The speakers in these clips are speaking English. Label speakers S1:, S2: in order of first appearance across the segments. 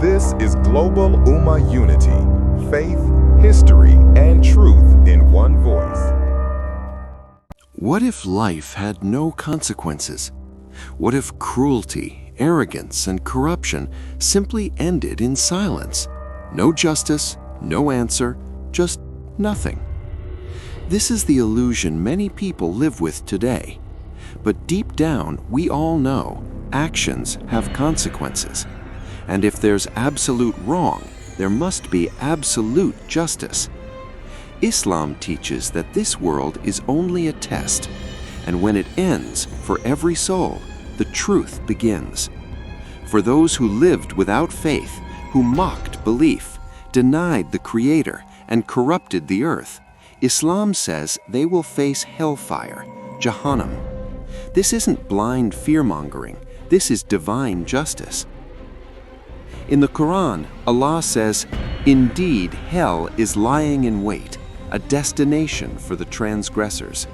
S1: This is Global Ummah Unity, faith, history, and truth in one voice.
S2: What if life had no consequences? What if cruelty, arrogance, and corruption simply ended in silence? No justice, no answer, just nothing. This is the illusion many people live with today. But deep down, we all know actions have consequences. And if there's absolute wrong, there must be absolute justice. Islam teaches that this world is only a test, and when it ends, for every soul, the truth begins. For those who lived without faith, who mocked belief, denied the Creator, and corrupted the earth, Islam says they will face hellfire, Jahannam. This isn't blind fear-mongering, this is divine justice. In the Quran, Allah says, "Indeed, hell is lying in wait, a destination for the transgressors."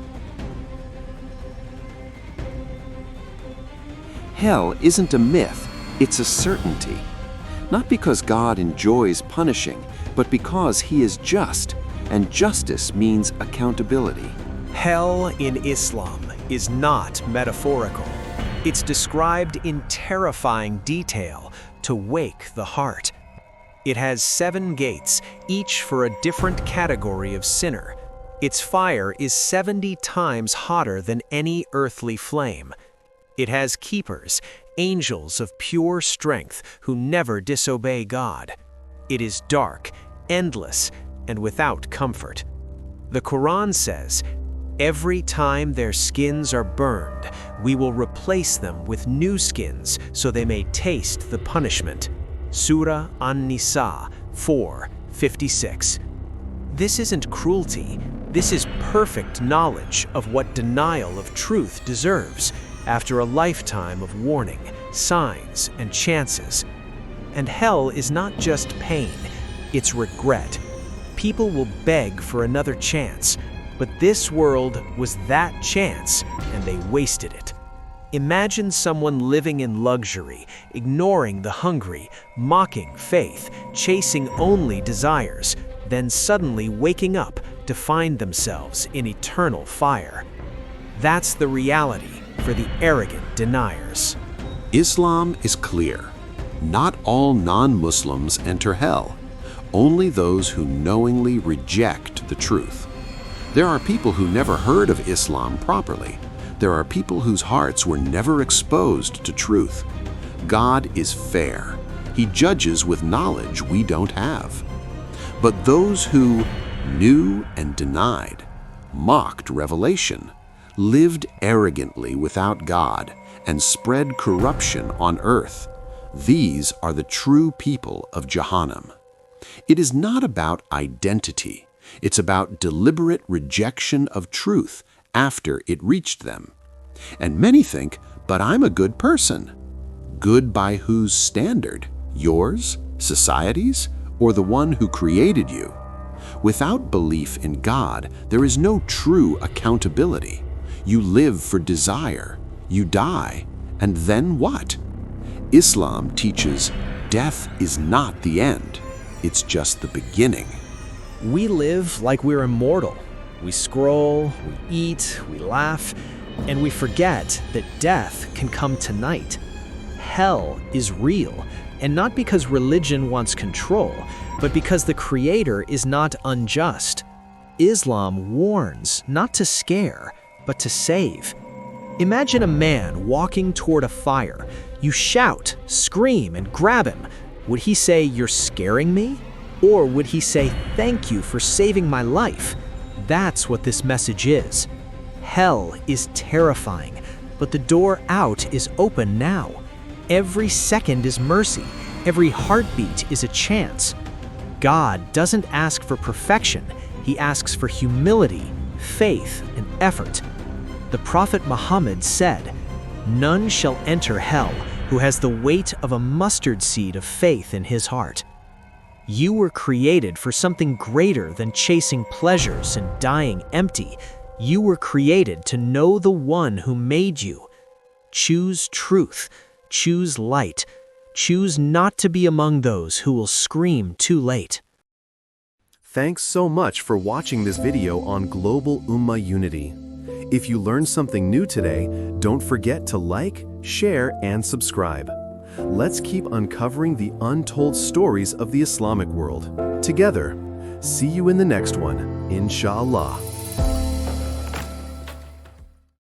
S2: Hell isn't a myth, it's a certainty. Not because God enjoys punishing, but because He is just, and justice means accountability.
S3: Hell in Islam is not metaphorical. It's described in terrifying detail to wake the heart. It has 7 gates, each for a different category of sinner. Its fire is 70 times hotter than any earthly flame. It has keepers, angels of pure strength who never disobey God. It is dark, endless, and without comfort. The Quran says, "Every time their skins are burned, we will replace them with new skins so they may taste the punishment." Surah An-Nisa 4:56. This isn't cruelty. This is perfect knowledge of what denial of truth deserves after a lifetime of warning, signs, and chances. And hell is not just pain, it's regret. People will beg for another chance, but this world was that chance, and they wasted it. Imagine someone living in luxury, ignoring the hungry, mocking faith, chasing only desires, then suddenly waking up to find themselves in eternal fire. That's the reality for the arrogant deniers.
S2: Islam is clear. Not all non-Muslims enter hell, only those who knowingly reject the truth. There are people who never heard of Islam properly. There are people whose hearts were never exposed to truth. God is fair. He judges with knowledge we don't have. But those who knew and denied, mocked revelation, lived arrogantly without God, and spread corruption on earth, these are the true people of Jahannam. It is not about identity. It's about deliberate rejection of truth after it reached them. And many think, but I'm a good person. Good by whose standard? Yours? Society's? Or the one who created you? Without belief in God, there is no true accountability. You live for desire, you die, and then what? Islam teaches death is not the end, it's just the beginning.
S3: We live like we're immortal. We scroll, we eat, we laugh, and we forget that death can come tonight. Hell is real, and not because religion wants control, but because the Creator is not unjust. Islam warns not to scare, but to save. Imagine a man walking toward a fire. You shout, scream, and grab him. Would he say, "You're scaring me?" Or would he say, "Thank you for saving my life"? That's what this message is. Hell is terrifying, but the door out is open now. Every second is mercy. Every heartbeat is a chance. God doesn't ask for perfection. He asks for humility, faith, and effort. The Prophet Muhammad said, "None shall enter hell who has the weight of a mustard seed of faith in his heart." You were created for something greater than chasing pleasures and dying empty. You were created to know the one who made you. Choose truth, choose light, Choose not to be among those who will scream too late.
S4: Thanks so much for watching this video on global Ummah unity. If you learned something new today, don't forget to like, share, and subscribe. Let's keep uncovering the untold stories of the Islamic world together. See you in the next one, inshallah.